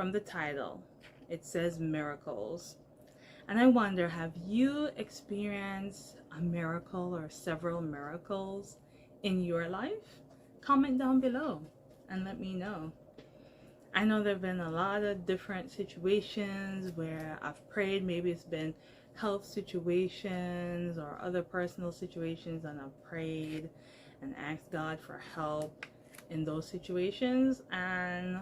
from the title, it says miracles. And I wonder, have you experienced a miracle or several miracles in your life? Comment down below and let me know. I know there have been a lot of different situations where I've prayed. Maybe it's been health situations or other personal situations, and I've prayed and asked God for help in those situations, and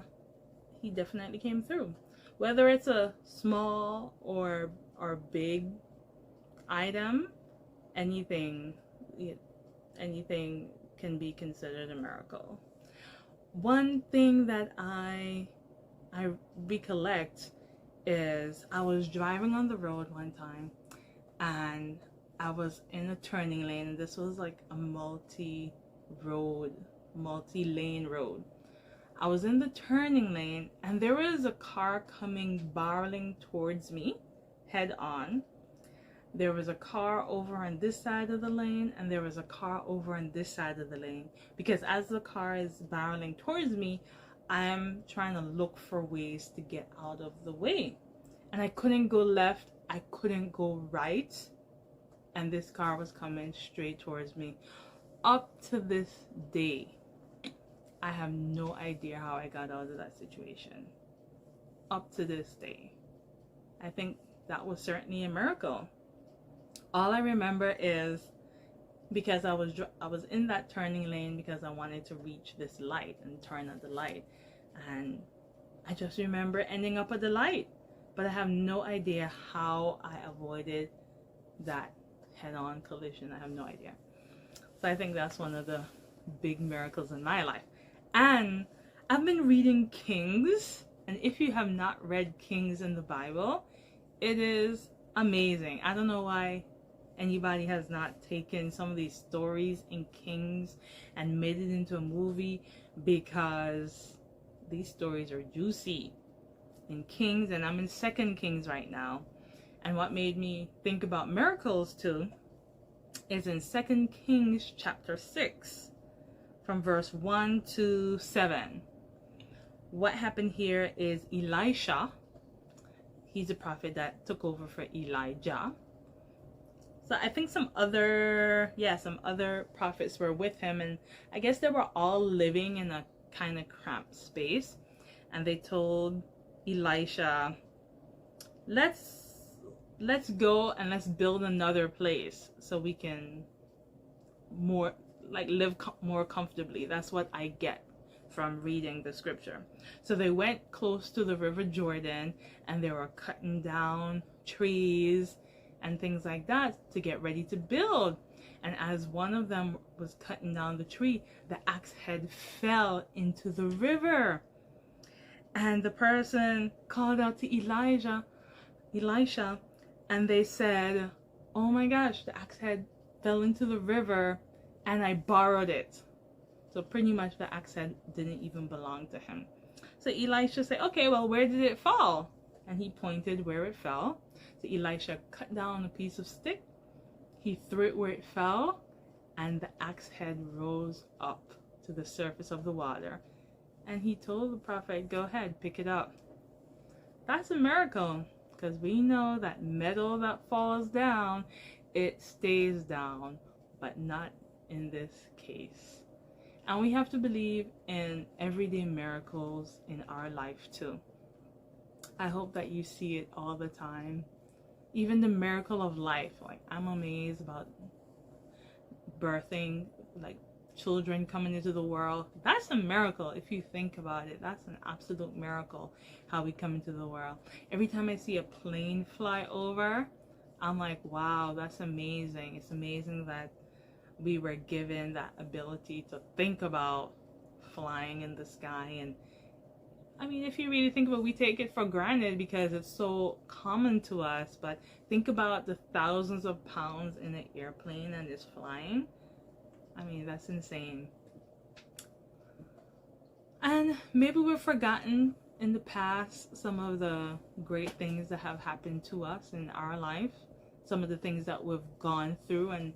He definitely came through. Whether it's a small or big item, anything can be considered a miracle. One thing that I recollect is I was driving on the road one time, and I was in a turning lane, and this was like a multi-lane road. I was in the turning lane, and there was a car coming barreling towards me head on. There was a car over on this side of the lane, and there was a car over on this side of the lane. Because as the car is barreling towards me, I'm trying to look for ways to get out of the way. And I couldn't go left, I couldn't go right, and this car was coming straight towards me. Up to this day, I have no idea how I got out of that situation. Up to this day. I think that was certainly a miracle. All I remember is because I was in that turning lane because I wanted to reach this light and turn at the light, and I just remember ending up at the light, but I have no idea how I avoided that head-on collision. I have no idea. So I think that's one of the big miracles in my life. And I've been reading Kings, and if you have not read Kings in the Bible, it is amazing. I don't know why anybody has not taken some of these stories in Kings and made it into a movie, because these stories are juicy in Kings, and I'm in 2 Kings right now. And what made me think about miracles too is in 2 Kings chapter 6 from verse 1 to 7. What happened here is Elisha, he's a prophet that took over for Elijah. So I think some other prophets were with him, and I guess they were all living in a kind of cramped space. And they told Elisha, let's go and let's build another place so we can live more comfortably. That's what I get from reading the scripture. So they went close to the river Jordan, and they were cutting down trees and things like that to get ready to build. And as one of them was cutting down the tree, the axe head fell into the river. And the person called out to Elisha, and they said, oh my gosh, the axe head fell into the river and I borrowed it. So pretty much the axe head didn't even belong to him. So Elisha said, okay, well, where did it fall? And he pointed where it fell. So Elisha cut down a piece of stick, he threw it where it fell, and the axe head rose up to the surface of the water. And he told the prophet, go ahead, pick it up. That's a miracle, because we know that metal that falls down, it stays down, but not in this case. And we have to believe in everyday miracles in our life too. I hope that you see it all the time. Even the miracle of life. Like, I'm amazed about birthing, like children coming into the world. That's a miracle if you think about it. That's an absolute miracle, how we come into the world. Every time I see a plane fly over, I'm like, wow, that's amazing. It's amazing that we were given that ability to think about flying in the sky. And I mean, if you really think about it, we take it for granted because it's so common to us, but think about the thousands of pounds in an airplane and it's flying. I mean, that's insane. And maybe we've forgotten in the past some of the great things that have happened to us in our life, some of the things that we've gone through, and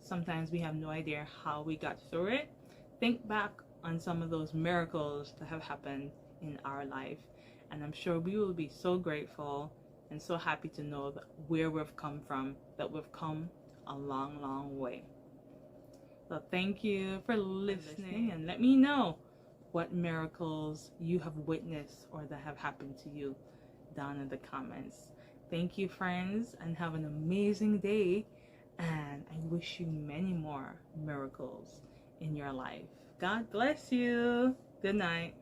sometimes we have no idea how we got through it. Think back on some of those miracles that have happened in our life And I'm sure we will be so grateful and so happy to know that where we've come from, that we've come a long, long way. So thank you for listening, and let me know what miracles you have witnessed or that have happened to you down in the comments. Thank you, friends, and have an amazing day. And I wish you many more miracles in your life. God bless you. Good night.